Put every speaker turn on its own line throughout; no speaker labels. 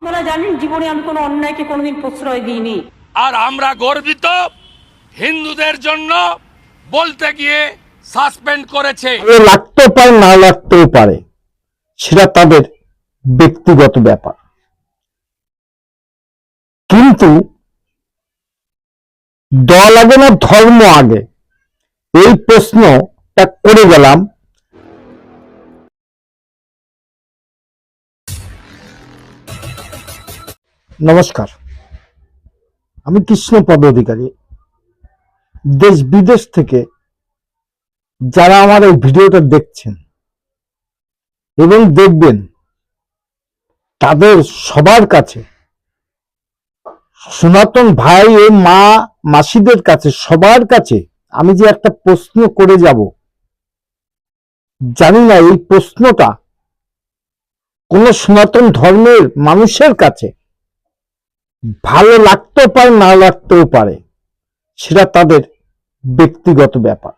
আপনারা জানেন জীবনে আমি কোনো অন্যায়কে কোনোদিন প্রশ্রয় দিইনি।
আর আমরা গর্বিত হিন্দুদের জন্য বলতে গিয়ে সাসপেন্ড করেছে।
লাগতেও পারে না লাগতেও পারে, সেটা তাদের ব্যক্তিগত ব্যাপার, কিন্তু দল আগে না ধর্ম আগে, এই প্রশ্নটা করে গেলাম। নমস্কার, আমি কৃষ্ণপদ অধিকারী। দেশ বিদেশ থেকে যারা আমার এই ভিডিওটা দেখছেন এবং দেখবেন, তাদের সবার কাছে, সনাতন ভাই ও মা মাসিদের কাছে, সবার কাছে আমি যে একটা প্রশ্ন করে যাব, জানি না এই প্রশ্নটা কোন সনাতন ধর্মের মানুষের কাছে ভালো লাগতেও পারে না লাগতেও পারে, সেটা তাদের ব্যক্তিগত ব্যাপার,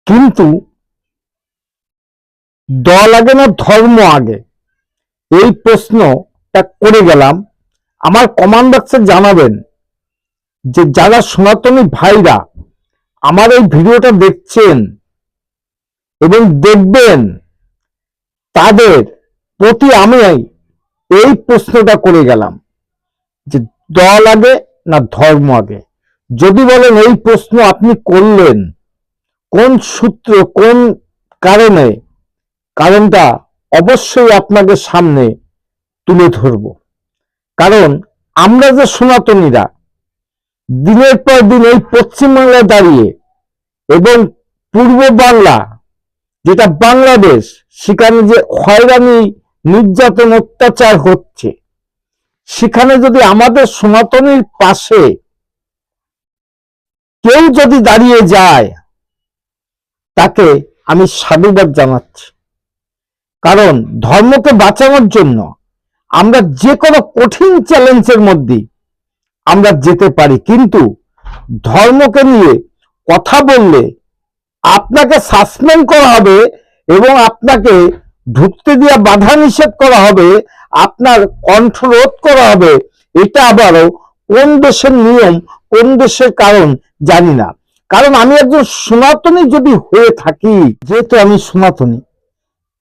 কিন্তু দল আগে না ধর্ম আগে, এই প্রশ্নটা করে গেলাম। আমার কমেন্ট বক্সে জানাবেন যে যারা সনাতনী ভাইরা আমার এই ভিডিওটা দেখছেন এবং দেখবেন, তাদের প্রতি আমি এই প্রশ্নটা করে গেলাম যে দল আগে না ধর্ম আগে। যদি বলেন এই প্রশ্ন আপনি করলেন কোন সূত্র, কোন কারণে, কারণটা অবশ্যই আপনাদের সামনে তুলে ধরব। কারণ আমরা যে সনাতনীরা দিনের পর দিন এই পশ্চিমবাংলায় দাঁড়িয়ে এবং পূর্ব বাংলা যেটা বাংলাদেশ, সেখানে যে হয়রানি, নির্যাতন, অত্যাচার হচ্ছে, সেখানে যদি আমাদের সনাতনীর পাশে কেউ যদি দাঁড়িয়ে যায়, তাকে আমি সাধুবাদ জানাচ্ছি। কারণ ধর্মকে বাঁচানোর জন্য আমরা যে কোনো কঠিন চ্যালেঞ্জের মধ্যে আমরা যেতে পারি, কিন্তু ধর্মকে নিয়ে কথা বললে আপনাকে সাসপেন্ড করা হবে এবং আপনাকে ঢুকতে দেওয়া বাধা নিষেধ করা হবে, আপনার কণ্ঠরোধ করা হবে। এটা আবারও কোন দেশের নিয়ম, কোন দেশের কারণ জানি না। কারণ আমি একজন সনাতনী যদি হয়ে থাকি, যেহেতু আমি সনাতনী,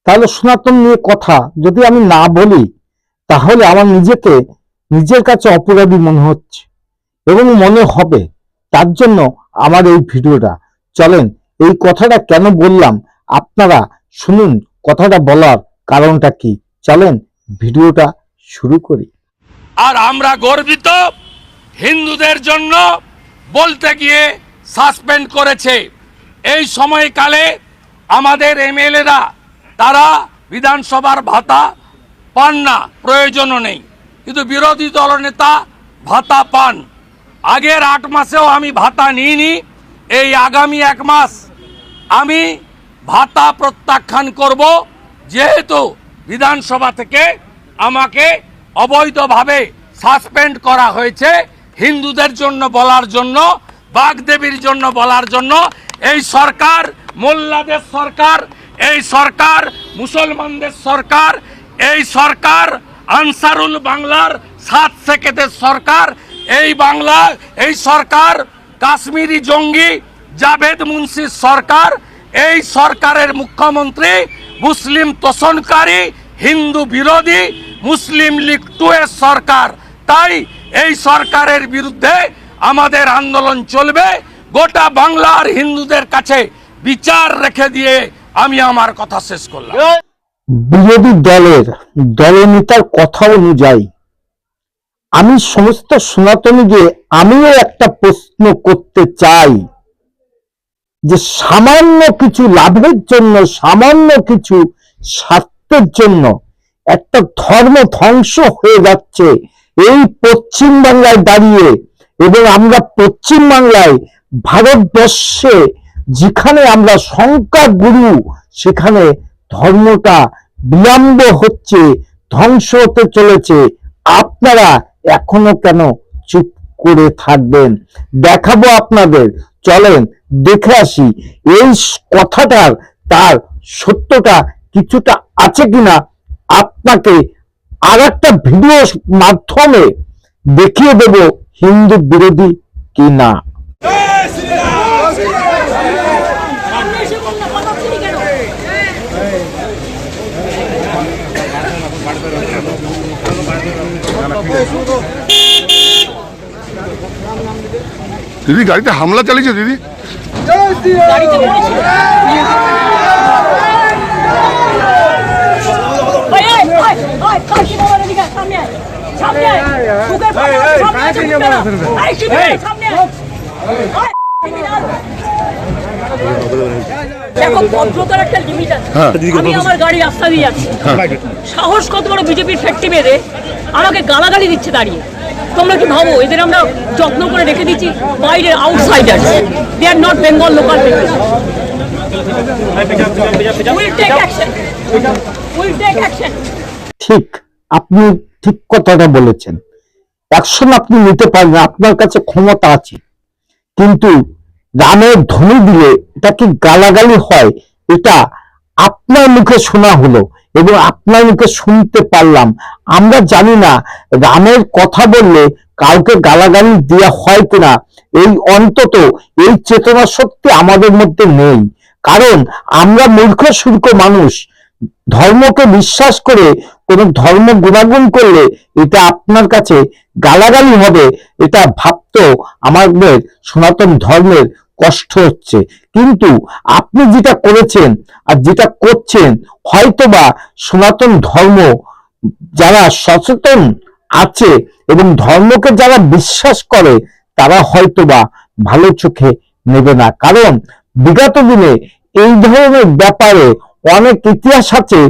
তাহলে সনাতন নিয়ে কথা যদি আমি না বলি, তাহলে আমার নিজেকে নিজের কাছে অপরাধী মনে হচ্ছে এবং মনে হবে। তার জন্য আমার এই ভিডিওটা। চলেন এই কথাটা কেন বললাম আপনারা শুনুন, কথাটা বলার কারণটা কি। চলেন ভিডিওটা শুরু করি।
আর আমরা গর্বিত হিন্দুদের জন্য বলতে গিয়ে সাসপেন্ড করেছে। এই সময়কালে আমাদের এমএলএরা তারা বিধানসভার ভাতা পান না, প্রয়োজনও নেই, কিন্তু বিরোধী দলনেতা ভাতা পান। আগের 8 মাসেও আমি ভাতা নিইনি। এই আগামী 1 মাস আমি ভাতা প্রত্যাখ্যান করব, যেহেতু বিধানসভা থেকে আমাকে অবৈধভাবে সাসপেন্ড করা হয়েছে। হিন্দুদের জন্য বলার জন্য, বাগদেবীর জন্য বলার জন্য, এই সরকার মোল্লাদের সরকার, এই সরকার মুসলমানদের সরকার, এই সরকার আনসারুল বাংলার 7 সেকেদের সরকার, এই বাংলা, এই সরকার কাশ্মীরি জঙ্গি জাভেদ মুন্সির সরকার, এই সরকারের মুখ্যমন্ত্রী মুসলিম তোষণকারী, হিন্দু বিরোধী মুসলিম লীগ 2 এর সরকার। তাই এই সরকারের বিরুদ্ধে আমাদের আন্দোলন চলবে। গোটা বাংলার হিন্দুদের কাছে বিচার রেখে দিয়ে আমি আমার কথা শেষ করলাম।
বিরোধী দলের দলনেতার কথা অনুযায়ী আমি সমস্ত সনাতনীকে আমিও একটা প্রশ্ন করতে চাই যে সামান্য কিছু লাভের জন্য, সামান্য কিছু স্বার্থের জন্য একটা ধর্ম ধ্বংস হয়ে যাচ্ছে এই পশ্চিম বাংলায় দাঁড়িয়ে। এবং আমরা পশ্চিম বাংলায়, ভারতবর্ষে যেখানে আমরা সংখ্যা গুরু, সেখানে ধর্মটা বিলম্ব হচ্ছে, ধ্বংস হতে চলেছে। আপনারা এখনো কেন চুপ করে থাকবেন? দেখাবো আপনাদের। চলেন দেখে আসি এই কথাটার তার সত্যটা কিছুটা আছে কিনা, আপনাকে আর একটা ভিডিও মাধ্যমে দেখিয়ে দেব হিন্দু বিরোধী কি না।
দিদি গাড়িতে হামলা চালিয়েছে দিদি।
দেখো, ভদ্রতার একটা লিমিট আছে। আমি আমার গাড়ি রাস্তা দিয়ে যাচ্ছি, সাহস কত বড় বিজেপির ফ্যাক্টরি বেঁধে আমাকে গালাগালি দিচ্ছে দাঁড়িয়ে। তোমরা কি ভাবো এদের আমরা যত্ন করে রেখে দিচ্ছি? বাইরের outsider, they are not Bengal local people. Will take action, will take action.
ঠিক, আপনি ঠিক কথাটা বলেছেন। অ্যাকশন আপনি নিতে পারেন, আপনার কাছে ক্ষমতা আছে, কিন্তু রামের ধ্বনি দিলে এটা কি গালাগালি হয়? এটা আপনার মুখে শোনা হলো এবং আপনার মুখে শুনতে পারলাম। আমরা জানি না রামের কথা বললে কাউকে গালাগালি দেওয়া হয় কিনা, এই অন্তত এই চেতনা শক্তি আমাদের মধ্যে নেই। কারণ আমরা মূর্খ সূর্খ মানুষ। ধর্মকে বিশ্বাস করে কোন ধর্ম গুণাগুণ করলে এটা আপনার কাছে গালাগালি হবে, এটা ভাবতেও আমাদের সনাতন ধর্মের কষ্ট হচ্ছে। কিন্তু আপনি যেটা করেছেন আর যেটা করছেন, হয়তোবা সনাতন ধর্ম যারা সচেতন আছে এবং ধর্মকে যারা বিশ্বাস করে তারা হয়তোবা ভালো চোখে নেবে না। কারণ বিগত দিনে এই ধরনের ব্যাপারে অনেক ইতিহাস আছে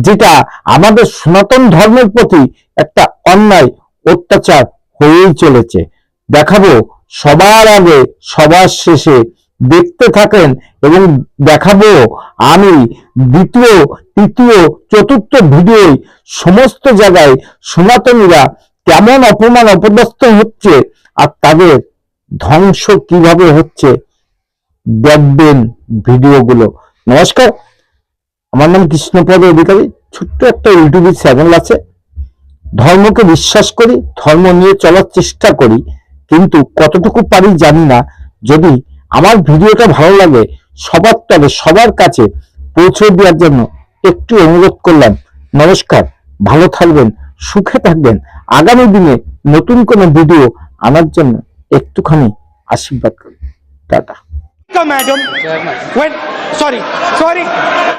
যেটা আমাদের সনাতন ধর্মের প্রতি একটা অন্যায় অত্যাচার হয়েই চলেছে। দেখাবো সবার আগে সবার শেষে, দেখতে থাকেন এবং দেখাবো আমি দ্বিতীয় তৃতীয় চতুর্থ ভিডিও সমস্ত জায়গায় সনাতনীরা কেমন অপমান অপদস্থ হচ্ছে আর তাদের ধ্বংস কিভাবে হচ্ছে, দেখবেন ভিডিওগুলো। নমস্কার, আমার নাম কৃষ্ণপদ অধিকারী। ছোট্ট একটা ইউটিউব চ্যানেল আছে। ধর্মকে বিশ্বাস করি, ধর্ম নিয়ে চলার চেষ্টা করি, কিন্তু কতটুকু পারি জানি না। যদি আমার ভিডিওটা ভালো লাগে সবার তবে সবার কাছে পৌঁছে দেওয়ার জন্য একটু অনুরোধ করলাম। নমস্কার, ভালো থাকবেন, সুখে থাকবেন। আগামী দিনে নতুন কোনো ভিডিও আনার জন্য একটুখানি আশীর্বাদ করুন। টাটা।
Madam, when sorry.